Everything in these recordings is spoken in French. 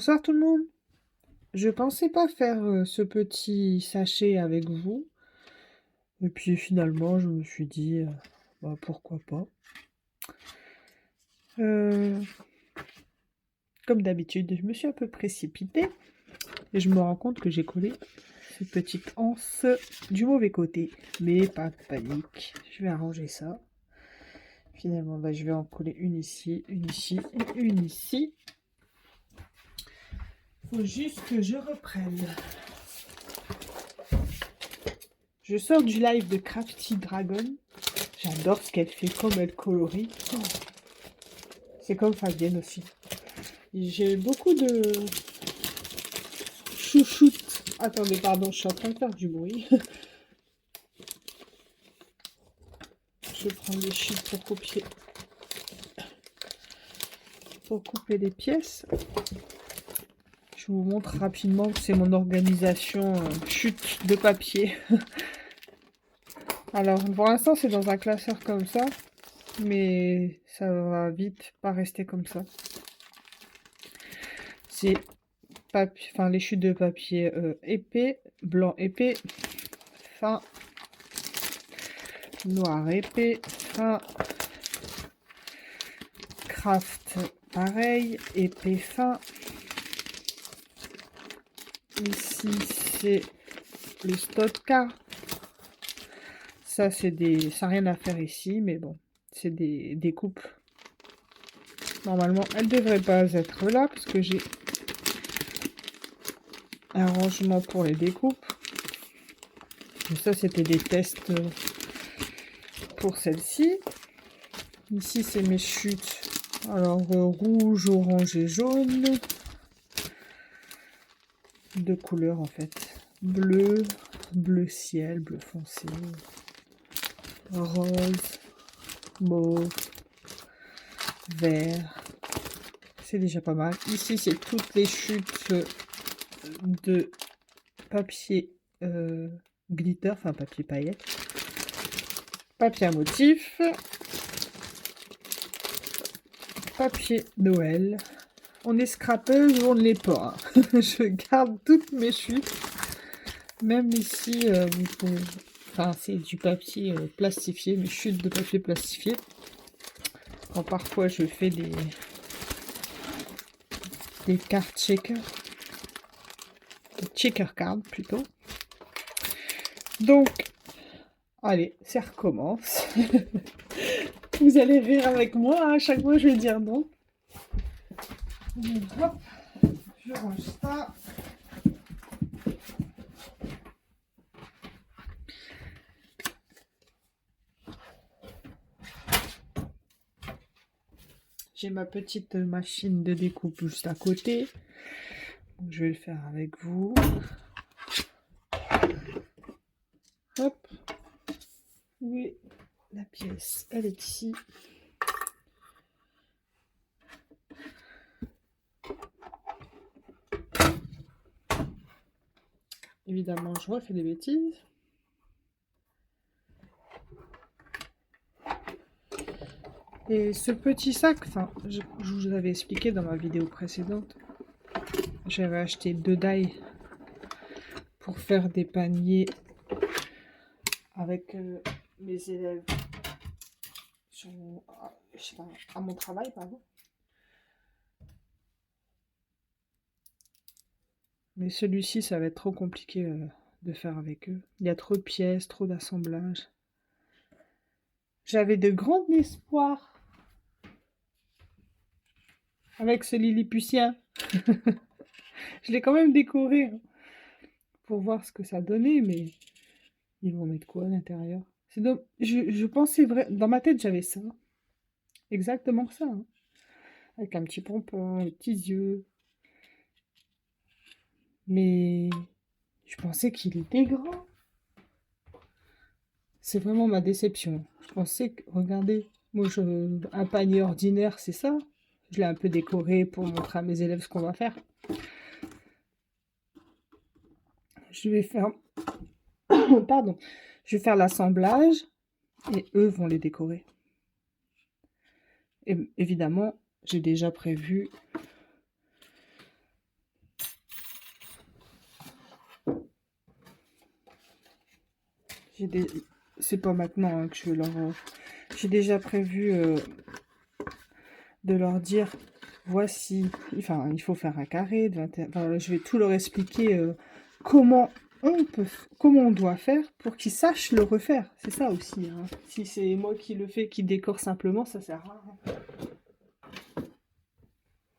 Bonsoir tout le monde. Je pensais pas faire ce petit sachet avec vous. Et puis finalement, je me suis dit, bah, pourquoi pas. Euh, Comme d'habitude, je me suis un peu précipitée. Et je me rends compte que j'ai collé cette petite anse du mauvais côté. Mais pas de panique. Je vais arranger ça. Finalement, bah, je vais en coller une ici et une ici. Faut juste que je reprenne. Je sors du live de Crafty Dragon. J'adore ce qu'elle fait, comme elle colorie. Oh, c'est comme Fabienne aussi. J'ai beaucoup de chouchoutes. Attendez, pardon, je suis en train de faire du bruit. Je prends les chutes pour couper les pièces. Je vous montre rapidement que c'est mon organisation chute de papier. Alors, pour l'instant, c'est dans un classeur comme ça. Mais ça va vite pas rester comme ça. C'est les chutes de papier épais, blanc épais, fin, noir épais, fin, craft pareil, épais fin. Ici c'est le Stotka. Ça c'est des. Ça n'a rien à faire ici, mais bon, c'est des découpes. Normalement, elles ne devraient pas être là parce que j'ai un rangement pour les découpes. Et ça c'était des tests pour celle-ci. Ici c'est mes chutes. Alors rouge, orange et jaune. Deux couleurs en fait. Bleu, bleu ciel, bleu foncé, rose, mauve, vert. C'est déjà pas mal. Ici c'est toutes les chutes de papier glitter, enfin papier paillette. Papier à motif. Papier Noël. On est scrapeuse ou on ne l'est pas. Je garde toutes mes chutes. Même ici, enfin, c'est du papier plastifié, mes chutes de papier plastifié. Quand parfois je fais des cartes checker. Des checker cards plutôt. Donc, allez, ça recommence. Vous allez rire avec moi, hein, à chaque fois je vais dire non. Hop, je range ça. J'ai ma petite machine de découpe juste à côté. Je vais le faire avec vous. Hop. Oui, la pièce, elle est ici. Évidemment, je refais des bêtises. Et ce petit sac, enfin, je vous avais expliqué dans ma vidéo précédente, j'avais acheté 2 die pour faire des paniers avec mes élèves à mon travail, pardon. Mais celui-ci, ça va être trop compliqué de faire avec eux. Il y a trop de pièces, trop d'assemblage. J'avais de grands espoirs avec ce Lilliputien. Je l'ai quand même décoré hein, pour voir ce que ça donnait, mais ils vont mettre quoi à l'intérieur? Je pensais vrai. Dans ma tête, j'avais ça. Exactement ça. Hein. Avec un petit pompon, les petits yeux. Mais je pensais qu'il était grand. C'est vraiment ma déception. Je pensais que, regardez, moi, un panier ordinaire, c'est ça. Je l'ai un peu décoré pour montrer à mes élèves ce qu'on va faire. Je vais faire... Pardon. Je vais faire l'assemblage et eux vont les décorer. Et évidemment, j'ai déjà prévu C'est pas maintenant hein, que je vais leur... J'ai déjà prévu de leur dire, voici... Enfin, il faut faire un carré de 21... Enfin, je vais tout leur expliquer comment comment on doit faire pour qu'ils sachent le refaire. C'est ça aussi. Hein. Si c'est moi qui le fais, qui décore simplement, ça sert à rien.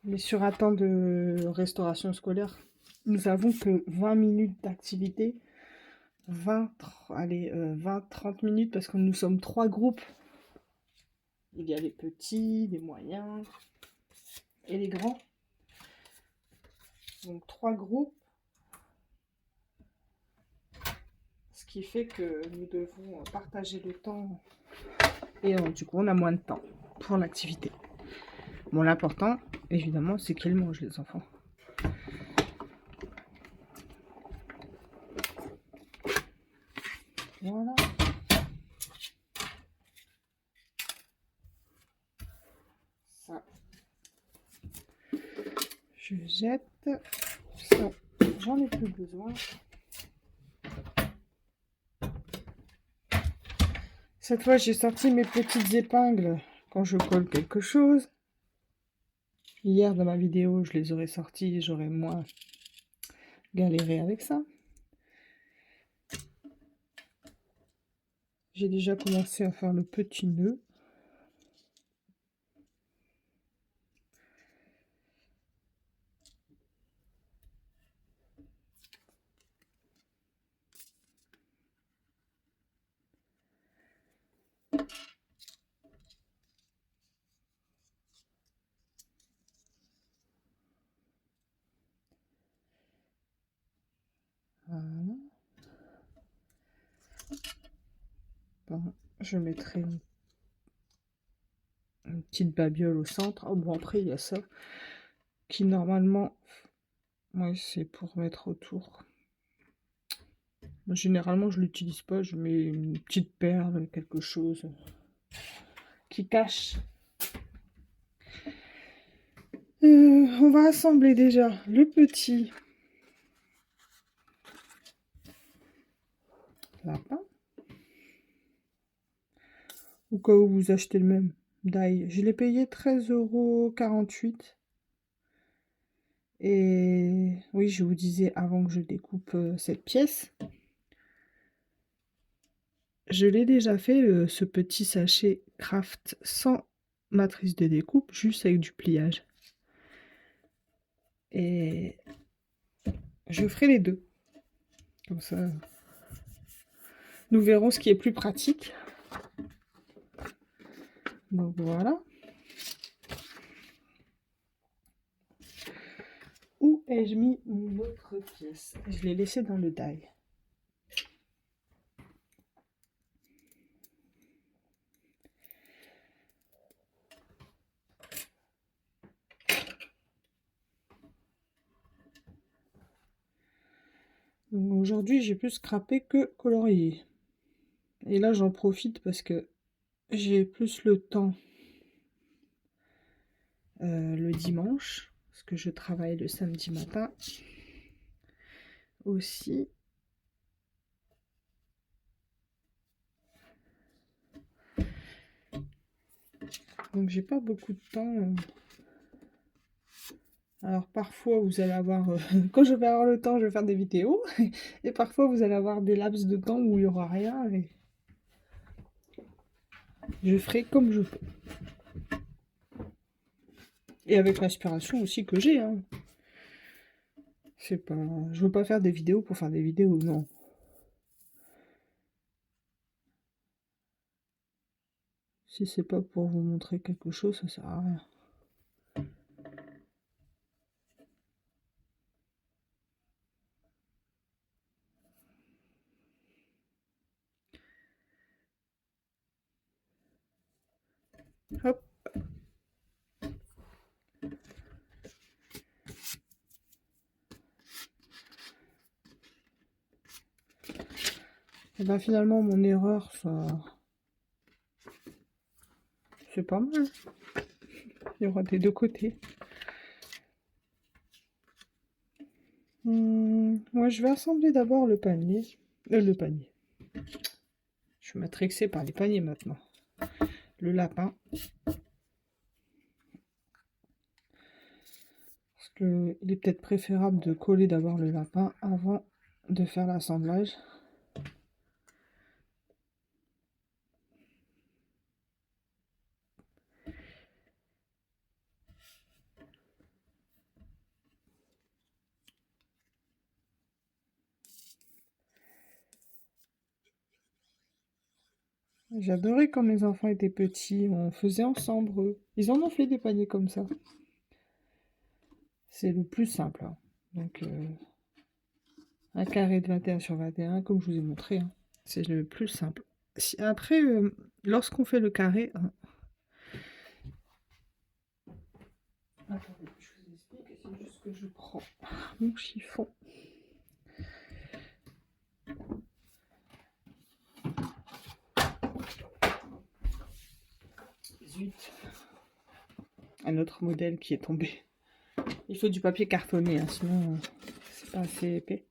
Mais sur un temps de restauration scolaire, nous avons que 20 minutes d'activité. 20-30 minutes parce que nous sommes 3 groupes. Il y a les petits, les moyens et les grands. Donc 3 groupes. Ce qui fait que nous devons partager le temps. Et du coup, on a moins de temps pour l'activité. Bon, l'important, évidemment, c'est qu'ils mangent, les enfants. Voilà. Ça. Je jette. Ça, j'en ai plus besoin. Cette fois, j'ai sorti mes petites épingles quand je colle quelque chose. Hier, dans ma vidéo, je les aurais sorties, j'aurais moins galéré avec ça. J'ai déjà commencé à faire le petit nœud. Voilà. Bon, je mettrai une petite babiole au centre. Oh, bon, après, il y a ça qui, normalement, ouais, c'est pour mettre autour. Moi, généralement, je l'utilise pas. Je mets une petite perle, quelque chose qui cache. On va assembler déjà le petit lapin. Au cas où vous achetez le même d'ail. Je l'ai payé 13,48 €. Et oui, je vous disais avant que je découpe cette pièce. Je l'ai déjà fait, ce petit sachet craft sans matrice de découpe, juste avec du pliage. Et je ferai les deux. Comme ça, nous verrons ce qui est plus pratique. Donc voilà. Où ai-je mis une autre pièce? Je l'ai laissée dans le die. Aujourd'hui, j'ai plus scrappé que colorié. Et là, j'en profite parce que j'ai plus le temps le dimanche, parce que je travaille le samedi matin aussi. Donc j'ai pas beaucoup de temps. Alors parfois vous allez avoir, quand je vais avoir le temps, je vais faire des vidéos. Et parfois vous allez avoir des laps de temps où il n'y aura rien. Et je ferai comme je peux. Et avec l'inspiration aussi que j'ai. Hein. C'est pas... Je veux pas faire des vidéos pour faire des vidéos, non. Si c'est pas pour vous montrer quelque chose, ça sert à rien. Hop. Et ben finalement mon erreur, ça... c'est pas mal. Il y aura des deux côtés. Moi je vais assembler d'abord le panier. Le panier. suis matrixée par les paniers maintenant. Le lapin. Parce que il est peut-être préférable de coller d'abord le lapin avant de faire l'assemblage. J'adorais quand mes enfants étaient petits, on faisait ensemble eux. Ils en ont fait des paniers comme ça. C'est le plus simple, hein. Donc, un carré de 21 sur 21, comme je vous ai montré, hein. C'est le plus simple. Après, lorsqu'on fait le carré... hein. Attendez, je vous explique, c'est juste que je prends mon chiffon. Zut. Un autre modèle qui est tombé. Il faut du papier cartonné, hein, sinon c'est pas assez épais.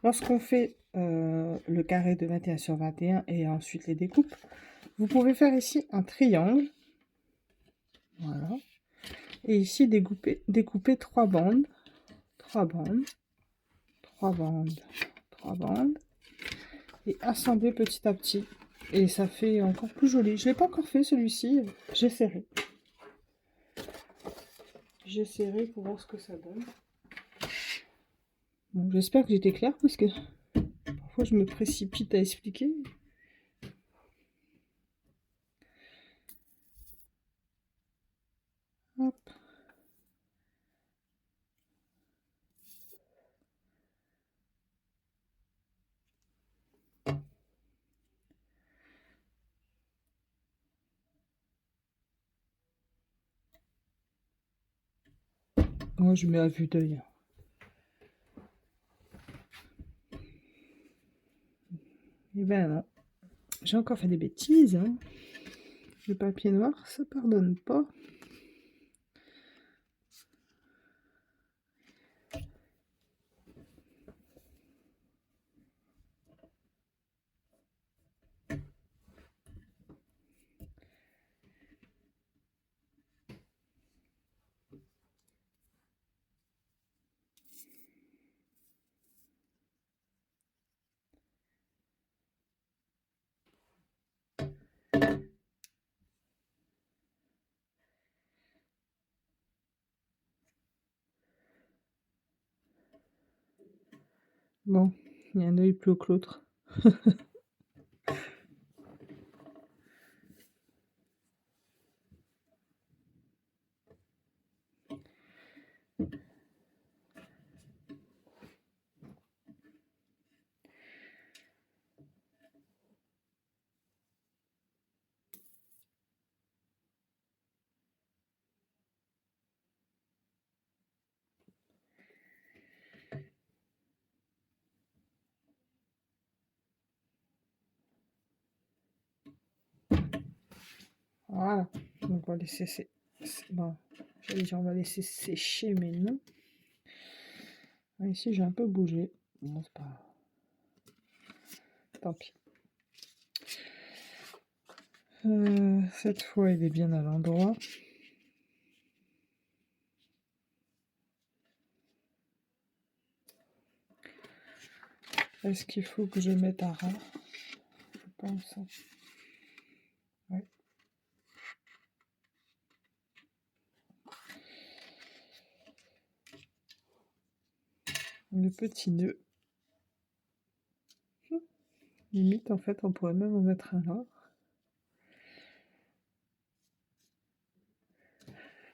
Lorsqu'on fait le carré de 21 sur 21 et ensuite les découpes, vous pouvez faire ici un triangle. Voilà. Et ici découper 3 bandes. 3 bandes. 3 bandes. 3 bandes. Et assembler petit à petit. Et ça fait encore plus joli. Je ne l'ai pas encore fait celui-ci. J'essaierai. J'essaierai pour voir ce que ça donne. Bon, j'espère que j'étais claire parce que parfois je me précipite à expliquer. Hop. Oh, je mets à vue d'œil. Eh ben non. J'ai encore fait des bêtises, hein. Le papier noir, ça pardonne pas. Bon, il y a un œil plus haut que l'autre. Voilà. Donc on va laisser bon, j'allais dire on va laisser sécher, mais non. Ici j'ai un peu bougé. Bon, c'est pas grave. Tant pis. Cette fois il est bien à l'endroit. Est-ce qu'il faut que je mette un ras? Je pense. Ouais. Le petit nœud. Limite, en fait, on pourrait même en mettre un là.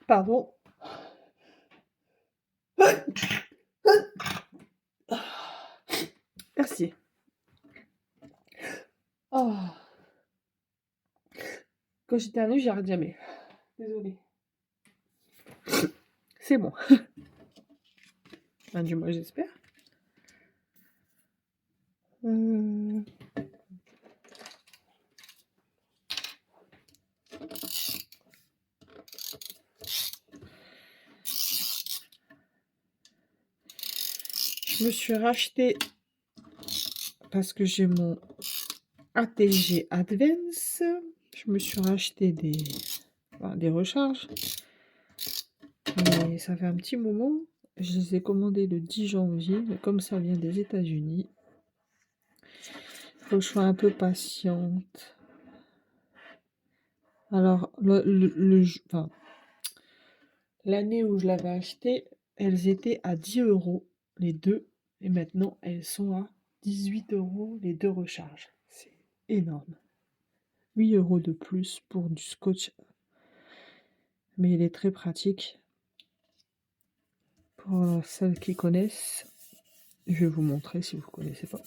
Pardon. Merci. Oh. Quand j'éternue, j'arrête jamais. Désolée. C'est bon. Enfin, du moins, j'espère. Je me suis racheté parce que j'ai mon ATG Advance. Je me suis racheté des recharges. Mais ça fait un petit moment. Je les ai commandés le 10 janvier. Mais comme ça vient des États-Unis, il faut que je sois un peu patiente. Alors, enfin, l'année où je l'avais acheté, elles étaient à 10 € les deux. Et maintenant, elles sont à 18 € les deux recharges. C'est énorme. 8 € de plus pour du scotch. Mais il est très pratique. Pour celles qui connaissent, je vais vous montrer si vous ne connaissez pas.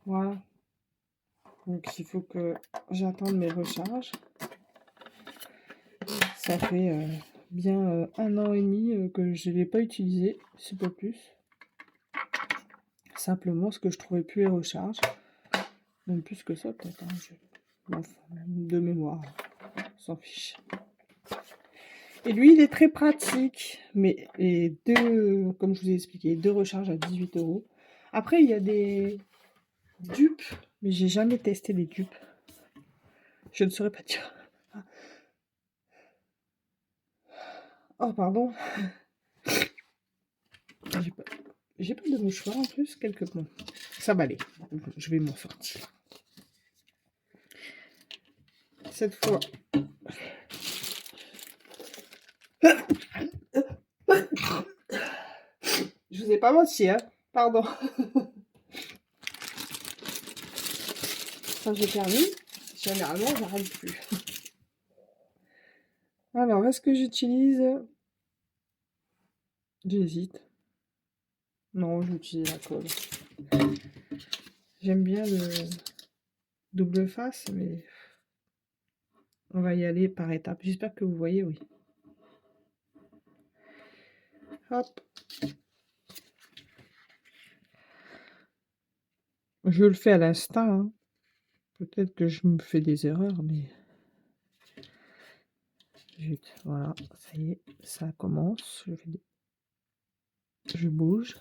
Voilà. Donc il faut que j'attende mes recharges. Ça fait bien 1 an et demi que je ne l'ai pas utilisé, c'est pas plus. Simplement ce que je trouvais plus les recharges. Même plus que ça peut-être. Enfin, de mémoire, on s'en fiche. Et lui, il est très pratique. Mais les deux, comme je vous ai expliqué, 2 recharges à 18 €. Après, il y a des dupes, mais j'ai jamais testé les dupes. Je ne saurais pas dire. Oh, pardon. J'ai pas de mouchoir en plus, quelque part. Ça va aller. Je vais m'en sortir. Cette fois. Je vous ai pas menti, hein. Pardon. Ça, j'ai permis. Généralement, j'arrive plus. Alors, est-ce que j'utilise... J'hésite. Non, j'utilise la colle. J'aime bien le double face, mais on va y aller par étapes. J'espère que vous voyez, oui. Hop. Je le fais à l'instinct. Hein. Peut-être que je me fais des erreurs, mais... Zut, voilà, ça y est, ça commence. Je bouge.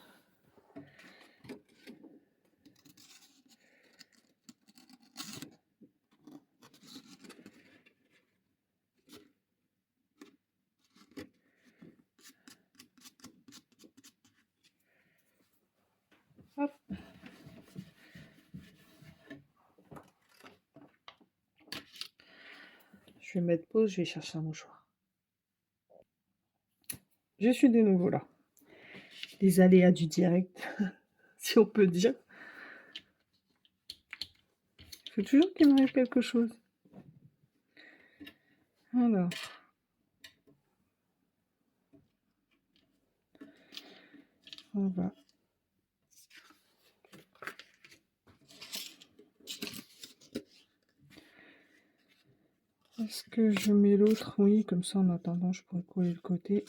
Hop. Je vais mettre pause, je vais chercher un mouchoir. Je suis de nouveau là. Les aléas du direct, si on peut dire. Il faut toujours qu'il m'arrive quelque chose. Alors. On va. Est-ce que je mets l'autre? Oui, comme ça en attendant, je pourrais coller le côté.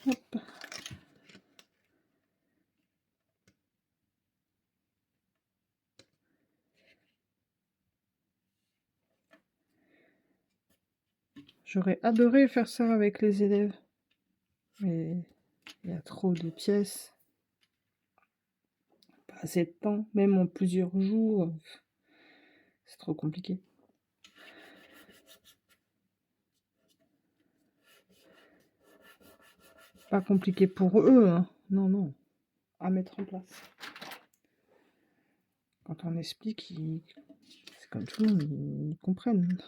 Hop. J'aurais adoré faire ça avec les élèves. Mais il y a trop de pièces. Pas assez de temps, même en plusieurs jours. C'est trop compliqué. Pas compliqué pour eux, hein. Non, non. À mettre en place. Quand on explique, c'est comme tout le monde, ils comprennent.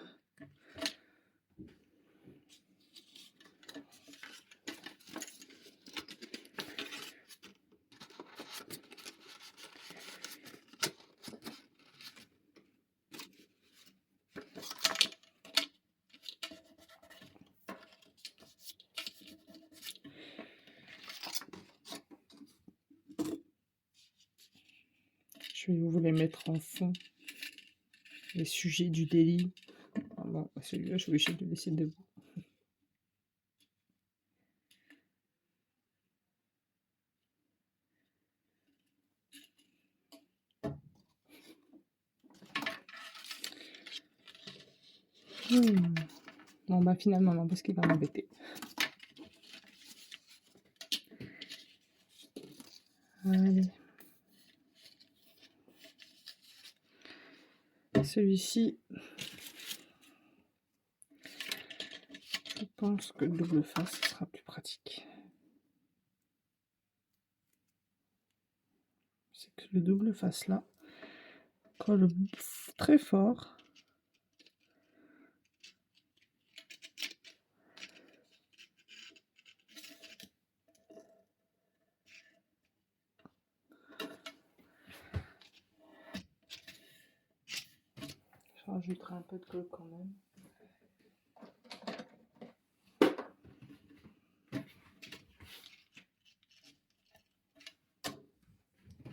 Je vais vous les mettre en fond. Les sujets du délit. Ah bon, celui-là, je suis obligée de le laisser debout. Bon, bah finalement, non, parce qu'il va m'embêter. Allez. Celui-ci, je pense que le double face sera plus pratique. C'est que le double face là colle très fort. Je rajouterai un peu de colle quand même.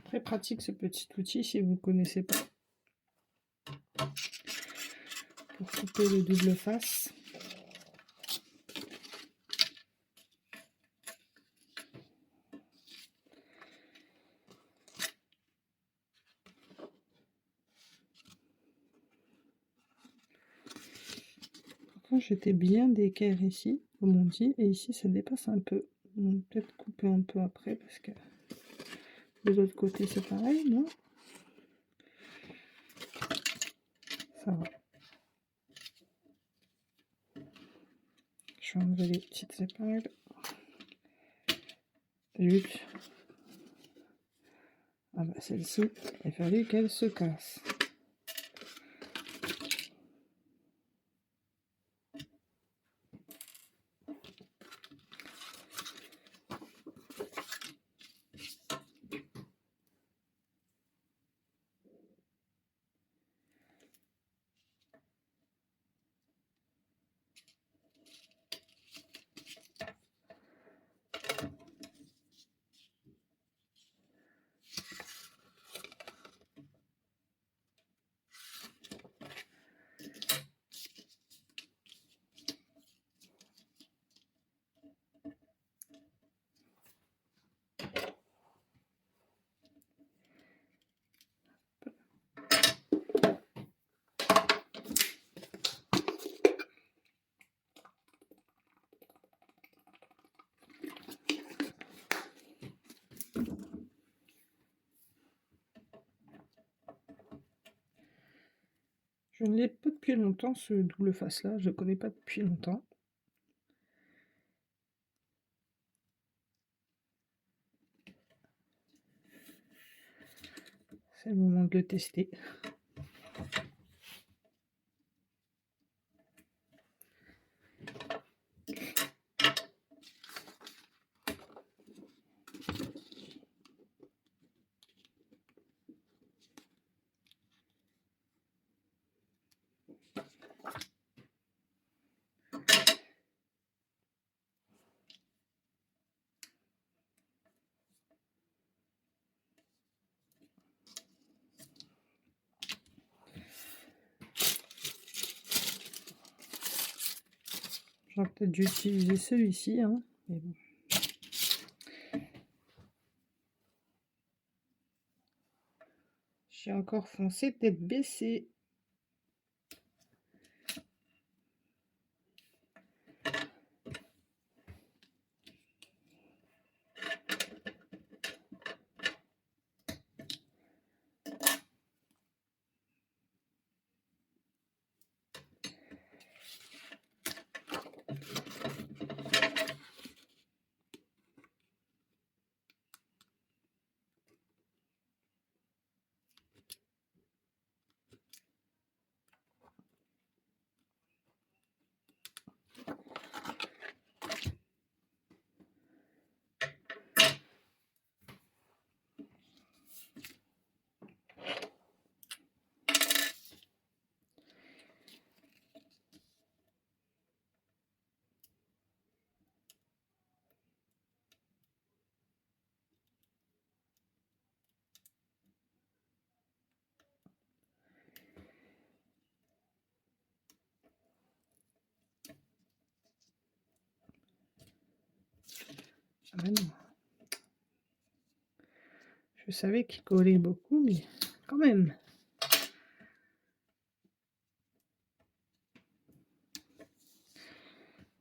Très pratique ce petit outil si vous ne connaissez pas. Pour couper le double face. J'étais bien d'équerre ici, comme on dit, et ici ça dépasse un peu. Peut-être couper un peu après parce que de l'autre côté c'est pareil, non? Ça va. Je vais enlever les petites épingles. Zut. Ah bah celle-ci, il a fallu qu'elle se casse. Je ne l'ai pas depuis longtemps, ce double face là, je ne connais pas depuis longtemps. C'est le moment de le tester. J'aurais peut-être dû utiliser celui-ci, hein, mais bon. J'ai encore foncé tête baissée. Je savais qu'il collait beaucoup, mais quand même.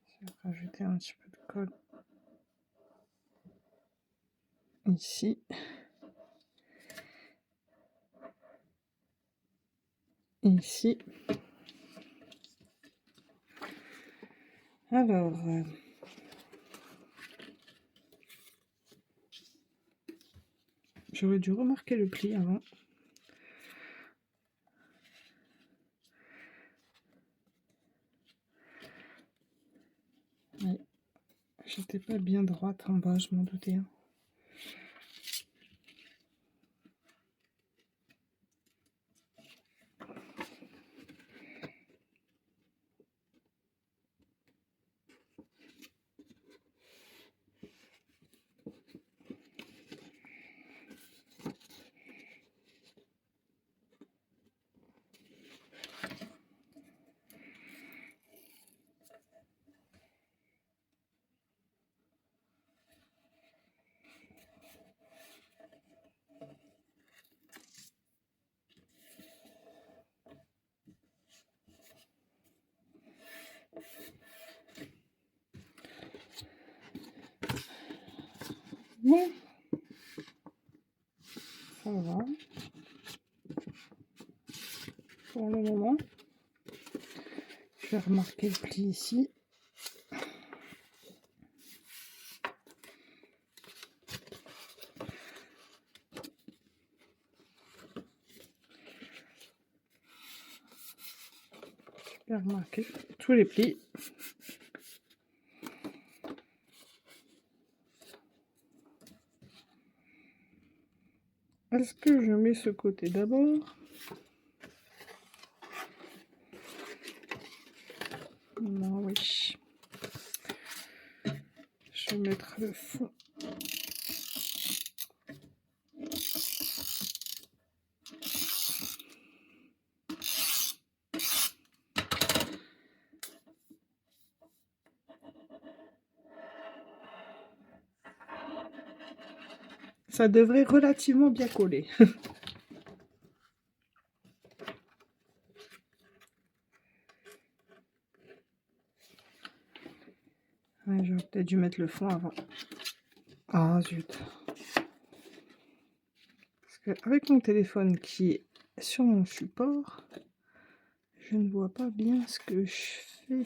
Je vais rajouter un petit peu de colle ici. Ici. Alors, j'aurais dû remarquer le pli avant. Ouais. J'étais pas bien droite en bas, je m'en doutais. Hein. Bon, ça va. Pour le moment, je vais remarquer le pli ici. Je vais remarquer tous les plis. Est-ce que je mets ce côté d'abord? Non, oui. Je vais mettre le fond. Ça devrait relativement bien coller. Ouais, j'aurais peut-être dû mettre le fond avant. Ah zut. Parce que avec mon téléphone qui est sur mon support, je ne vois pas bien ce que je fais.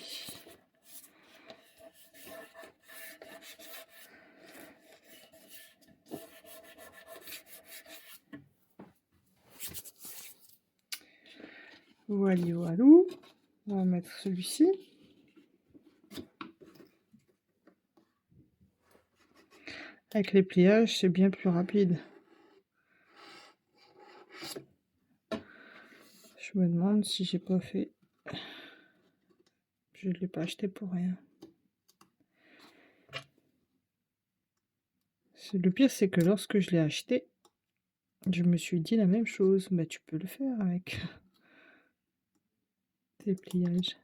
Voilà, voilà. On va mettre celui-ci. Avec les pliages, c'est bien plus rapide. Je me demande si j'ai pas fait... Je ne l'ai pas acheté pour rien. Le pire, c'est que lorsque je l'ai acheté, je me suis dit la même chose. Bah, tu peux le faire avec tes pliages.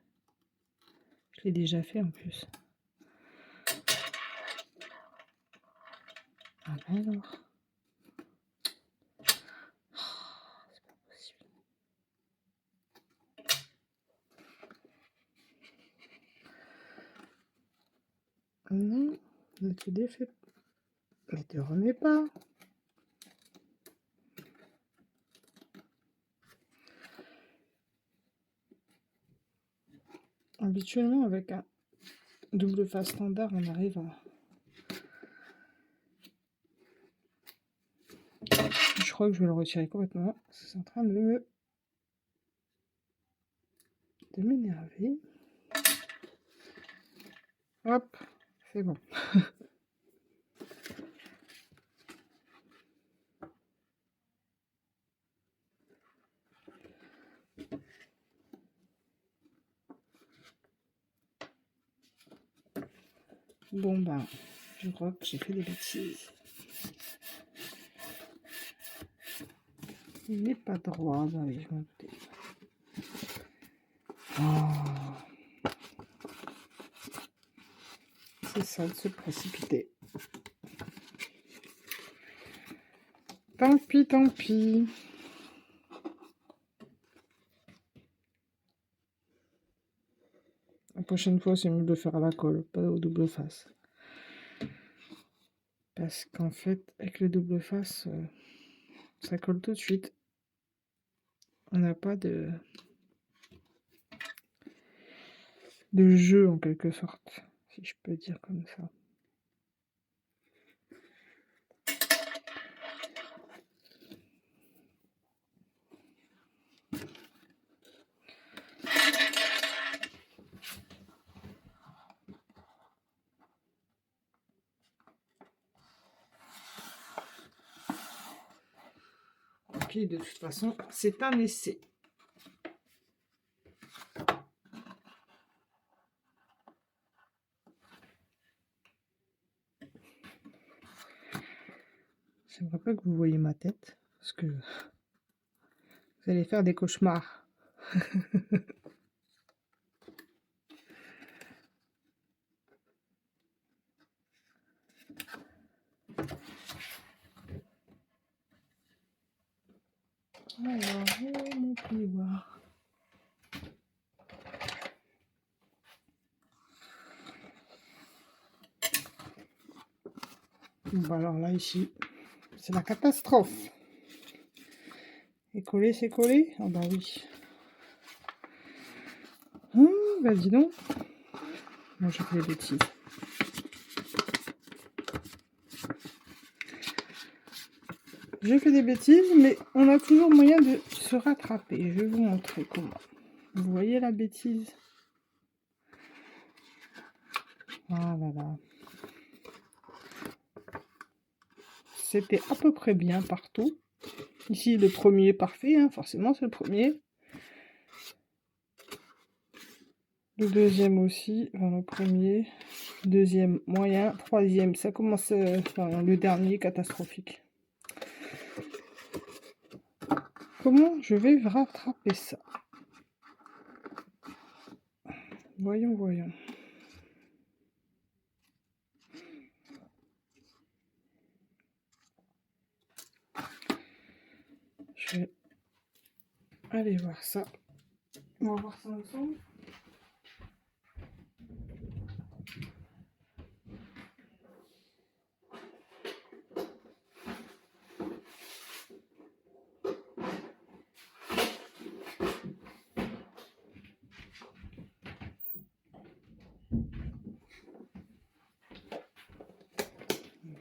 Je l'ai déjà fait en plus. Ah ben alors. C'est pas possible. Non, ne te défais pas. Ne te remets pas. Habituellement, avec un double face standard, on arrive à... Je crois que je vais le retirer complètement. C'est en train de m'énerver. Hop, c'est bon. Bon ben, je crois que j'ai fait des bêtises. Il n'est pas droit, bah oui, je m'en doutais. Oh. C'est ça de se précipiter. Tant pis, tant pis. La prochaine fois, c'est mieux de faire à la colle, pas au double face. Parce qu'en fait, avec le double face, ça colle tout de suite. On n'a pas de jeu, en quelque sorte, si je peux dire comme ça. Ok, de toute façon, c'est un essai. J'aimerais pas que vous voyez ma tête, parce que vous allez faire des cauchemars. Alors, mon plioir. Bon, alors là, ici, c'est la catastrophe. Et coller, c'est collé? Ah bah oui. Bah dis donc. Moi, je fais des bêtises. J'ai fait des bêtises, mais on a toujours moyen de se rattraper. Je vais vous montrer comment. Vous voyez la bêtise? Ah là là. C'était à peu près bien partout. Ici, le premier parfait, hein, forcément, c'est le premier. Le deuxième aussi, enfin, le premier. Deuxième, moyen. Troisième, ça commence... enfin, le dernier, catastrophique. Comment je vais rattraper ça? Voyons, voyons. Je vais aller voir ça. On va voir ça ensemble.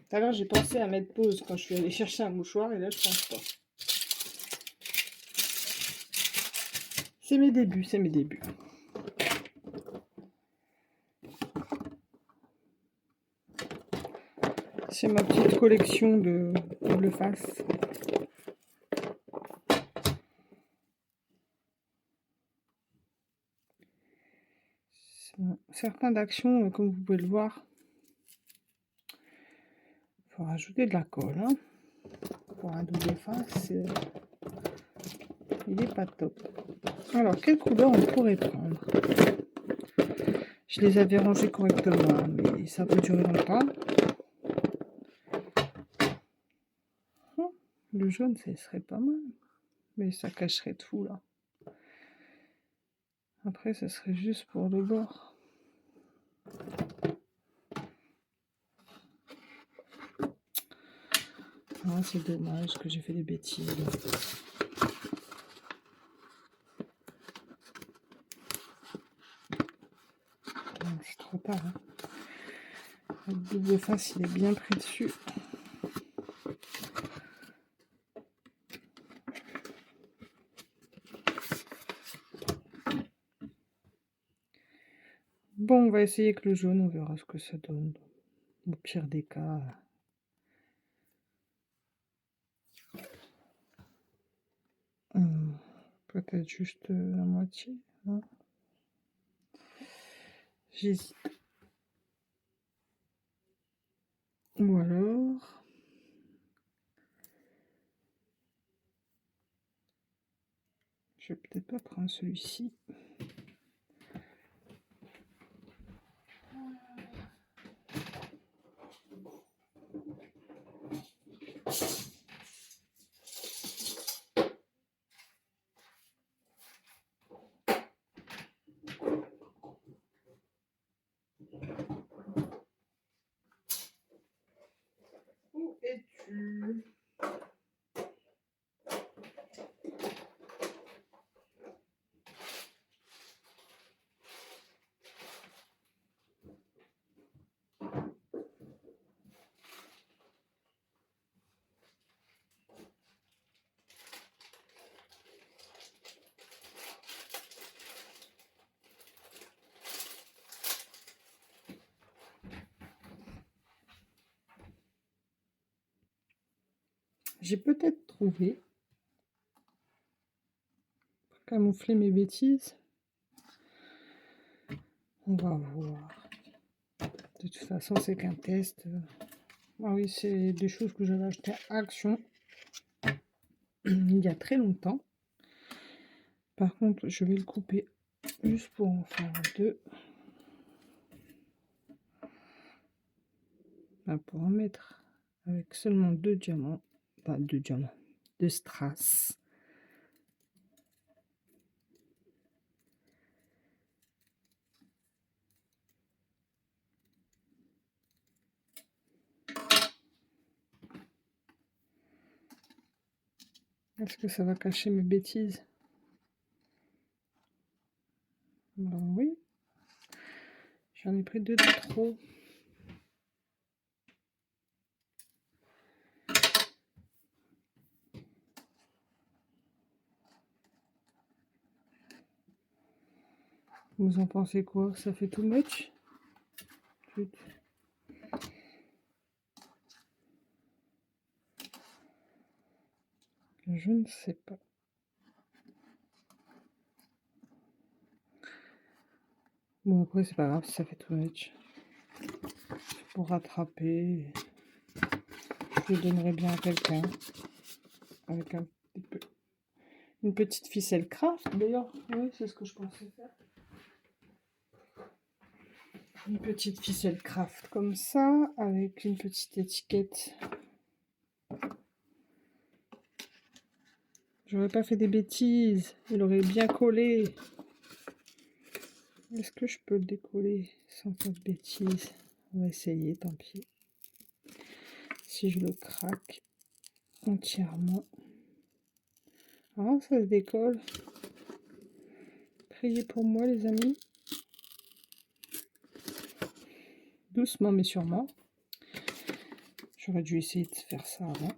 Tout à l'heure, j'ai pensé à mettre pause quand je suis allée chercher un mouchoir et là, je pense pas. C'est mes débuts, c'est mes débuts. C'est ma petite collection de double face. Certains d'actions, comme vous pouvez le voir, il faut rajouter de la colle. Hein. Pour un double face, il n'est pas top. Alors, quelle couleur on pourrait prendre? Je les avais rangés correctement, mais ça peut durer longtemps. Le jaune, ce serait pas mal. Mais ça cacherait tout, là. Après, ce serait juste pour le bord. Ah, c'est dommage que j'ai fait des bêtises. C'est trop tard. Hein. Le double face, il est bien pris dessus. Bon, on va essayer avec le jaune, on verra ce que ça donne. Au pire des cas. Peut-être juste la moitié. Hein. J'hésite. Ou alors... Je vais peut-être pas prendre celui-ci. j'ai peut-être trouvé, pour camoufler mes bêtises. On va voir. De toute façon, c'est qu'un test. Ah oui, c'est des choses que j'avais achetées à Action il y a très longtemps. Par contre, je vais le couper juste pour en faire deux. Pour en mettre avec seulement 2 diamants. Enfin, 2 diamants. 2 strass. Est-ce que ça va cacher mes bêtises? Ben oui. J'en ai pris 2 de trop. Vous en pensez quoi? Ça fait too much? Je ne sais pas. Bon, après, c'est pas grave si ça fait too much. Pour rattraper, je le donnerai bien à quelqu'un. Avec un petit peu. Une petite ficelle craft, d'ailleurs. Oui, c'est ce que je pensais faire. Une petite ficelle craft comme ça, avec une petite étiquette. J'aurais pas fait des bêtises. Il aurait bien collé. Est-ce que je peux le décoller sans faire de bêtises? On va essayer, tant pis. Si je le craque entièrement. Ah, ça se décolle. Priez pour moi, les amis. Doucement, mais sûrement. J'aurais dû essayer de faire ça avant.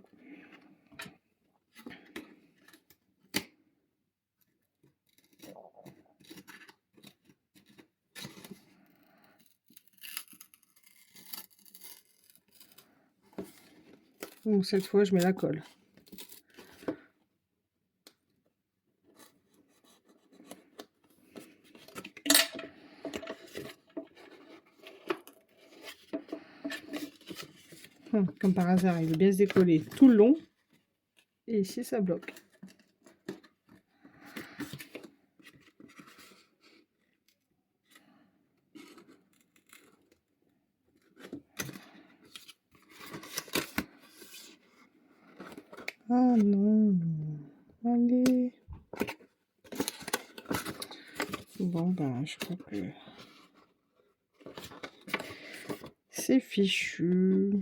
Donc cette fois, je mets la colle. Comme par hasard, il est bien se décoller tout le long. Et ici, ça bloque. Ah non. Allez. Bon, ben, je crois que c'est fichu.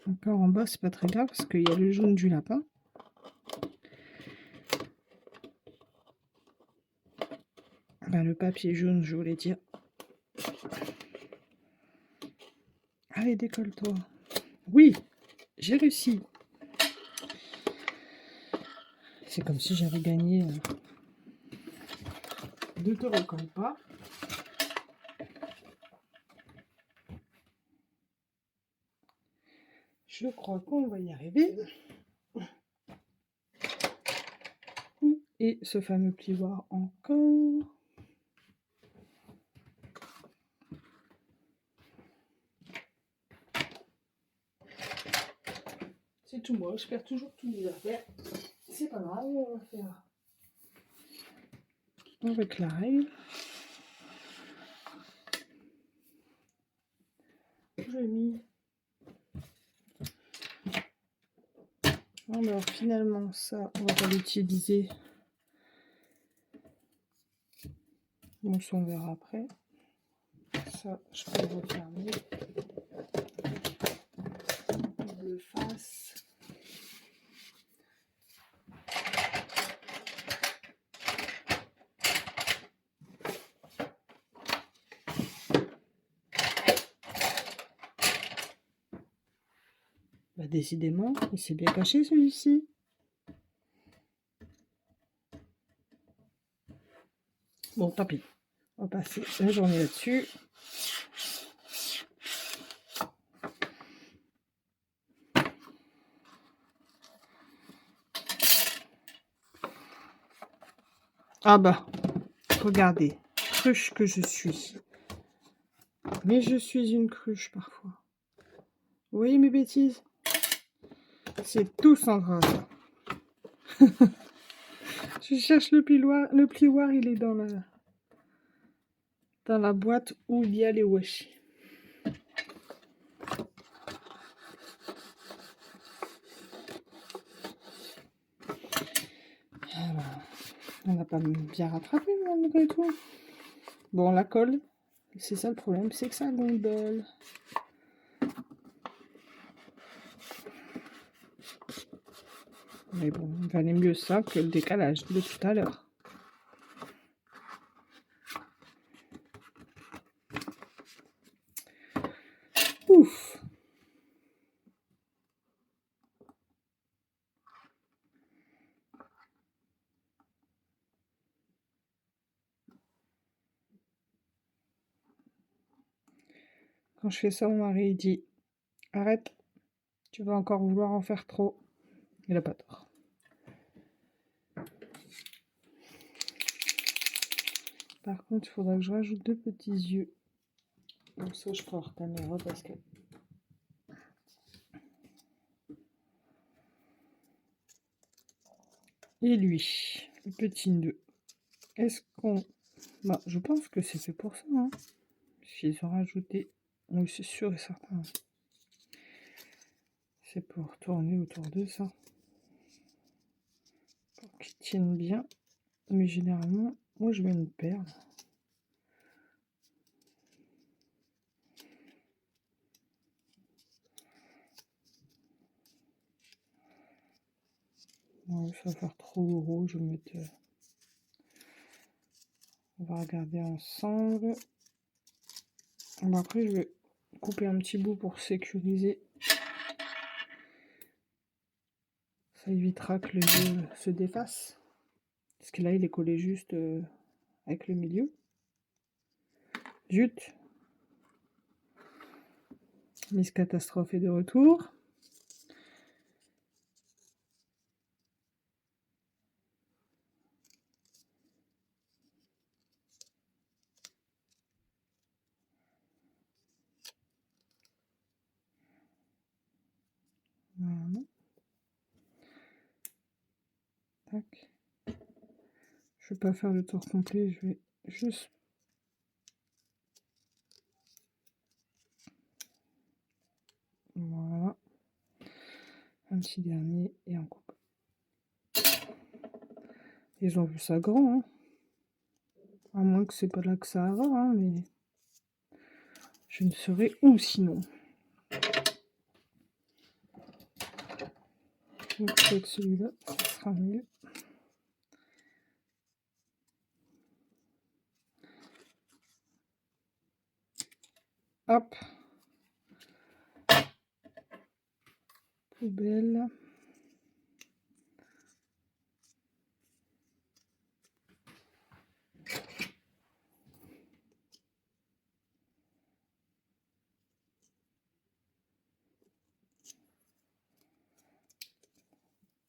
Encore en bas, c'est pas très grave parce qu'il y a le jaune du lapin. Ben, le papier jaune, je voulais dire. Allez, décolle-toi. Oui, j'ai réussi. C'est comme si j'avais gagné. Ne te recolle pas. Je crois qu'on va y arriver. Et ce fameux plioir encore. C'est tout moi, je perds toujours toutes mes affaires. C'est pas grave, on va faire avec la règle. J'ai mis. Alors finalement ça, on va pas l'utiliser. Bon, ça on verra après. Ça, je peux le refermer. Le face. Bah, décidément, il s'est bien caché celui-ci. Bon, tant pis. On va passer la journée là-dessus. Ah bah, regardez, cruche que je suis. Mais je suis une cruche parfois. Vous voyez mes bêtises? C'est tout sans grâce. Je cherche le plioir. Le plioir, il est dans la boîte où il y a les washi. Voilà. On n'a pas bien rattrapé malgré tout. Bon, la colle, c'est ça le problème, c'est que ça gondole. Mais bon, il valait mieux ça que le décalage de tout à l'heure. Ouf! Quand je fais ça, mon mari il dit arrête, tu vas encore vouloir en faire trop. Il a pas tort. Par contre, il faudra que je rajoute 2 petits yeux. Comme ça, je ferai hors caméra parce que. Et lui, le petit nœud. Est-ce qu'on. Bah, je pense que c'est fait pour ça. Hein. S'ils ont rajouté. Oui, c'est sûr et certain. C'est pour tourner autour de ça. Pour qu'ils tiennent bien. Mais généralement, moi je mets une perle. Ouais, ça va faire trop gros. Je vais mettre. On va regarder ensemble. Bon, après, je vais couper un petit bout pour sécuriser. Ça évitera que le jeu se défasse. Parce que là, il est collé juste avec le milieu. Zut! Miss Catastrophe est de retour. Voilà. Tac. Je vais pas faire le tour complet, je vais juste. Voilà. Un petit dernier et on coupe. Ils ont vu ça grand, hein. À moins que c'est pas là que ça va, hein, mais je ne saurais où sinon. Donc avec celui-là, ça sera mieux. Hop. Poubelle.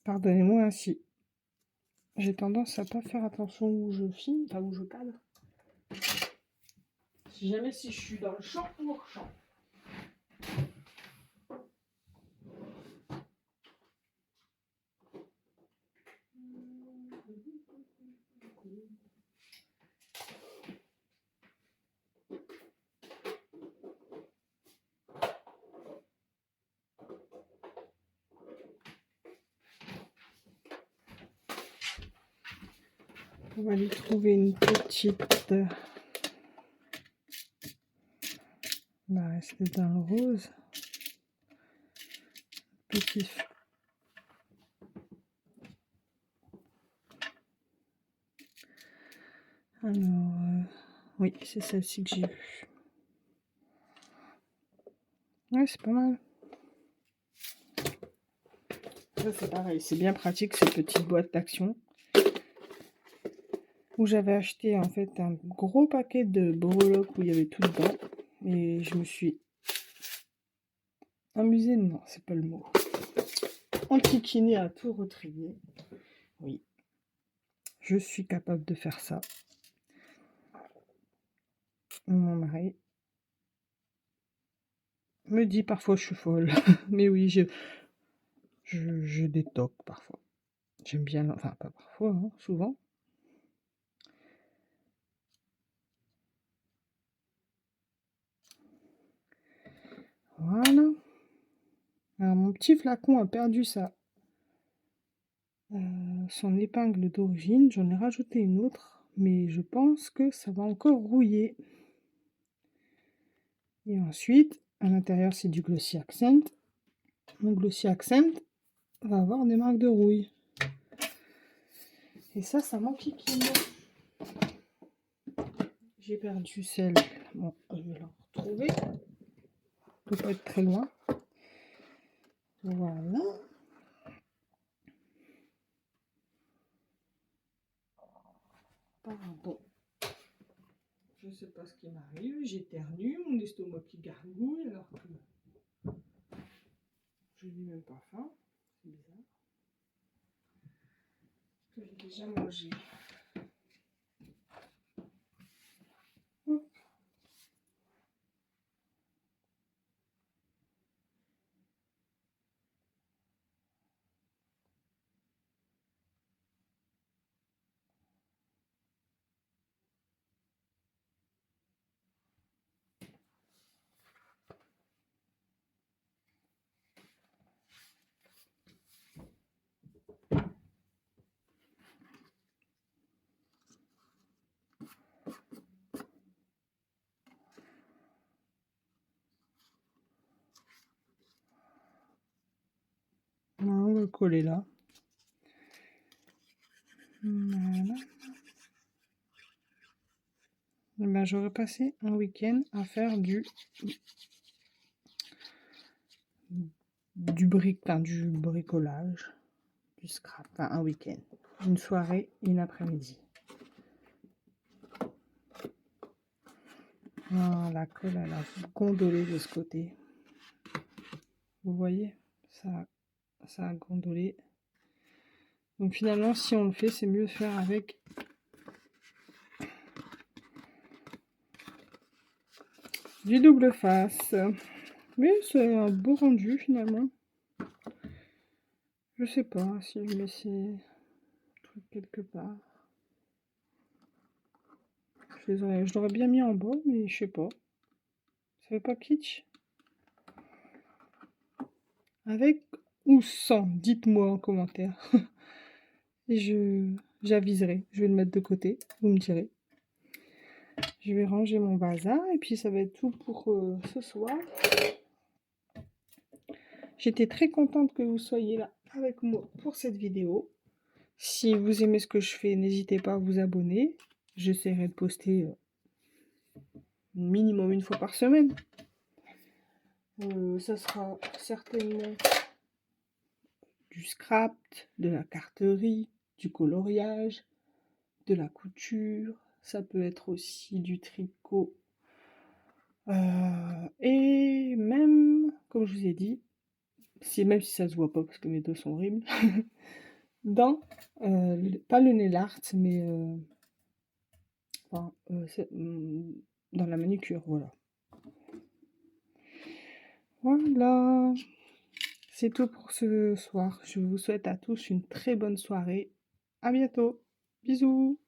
Pardonnez-moi si j'ai tendance à pas faire attention où je filme, enfin où je cadre. Si jamais si je suis dans le champ ou hors champ. On va lui trouver une petite. On va rester dans le rose. Petit. Alors, oui, c'est celle-ci que j'ai vue. Ouais, c'est pas mal. Ça, c'est pareil, c'est bien pratique cette petite boîte d'action. Où j'avais acheté en fait un gros paquet de breloques où il y avait tout dedans. Et je me suis amusée, non, c'est pas le mot. Enquiquinée à tout retrier. Oui. Je suis capable de faire ça. Mon mari me dit parfois je suis folle. Mais oui, je détoque parfois. J'aime bien, enfin pas parfois, hein, souvent. Voilà. Alors mon petit flacon a perdu son épingle d'origine. J'en ai rajouté une autre, mais je pense que ça va encore rouiller. Et ensuite, à l'intérieur, c'est du Glossy Accent. Mon Glossy Accent va avoir des marques de rouille. Et ça m'enquiquine. J'ai perdu celle. Bon, je vais la retrouver. Ne peut pas être très loin. Voilà. Pardon. Je sais pas ce qui m'arrive. J'éternue, mon estomac qui gargouille alors que je n'ai même pas faim. C'est bizarre. J'ai déjà mangé. On va le coller là. Voilà. Et ben, j'aurais passé un week-end à faire du bricolage, du scrap, enfin un week-end, une soirée, une après-midi. La colle elle a gondolé de ce côté. Vous voyez, ça a gondolé. Donc finalement, si on le fait, c'est mieux de faire avec du double face. Mais c'est un beau rendu finalement. Je sais pas si je mets ces trucs quelque part. Je l'aurais bien mis en bas, mais je sais pas. Ça fait pas kitsch? Avec ou sans? Dites-moi en commentaire. Et j'aviserai. Je vais le mettre de côté. Vous me direz. Je vais ranger mon bazar et puis ça va être tout pour ce soir. J'étais très contente que vous soyez là avec moi pour cette vidéo. Si vous aimez ce que je fais, n'hésitez pas à vous abonner. J'essaierai de poster minimum une fois par semaine. Ça sera certainement du scrap, de la carterie, du coloriage, de la couture. Ça peut être aussi du tricot. Et même, comme je vous ai dit, même si ça se voit pas parce que mes dos sont horribles, dans, pas le nail art, mais enfin, dans la manucure, voilà. Voilà, c'est tout pour ce soir. Je vous souhaite à tous une très bonne soirée. À bientôt. Bisous.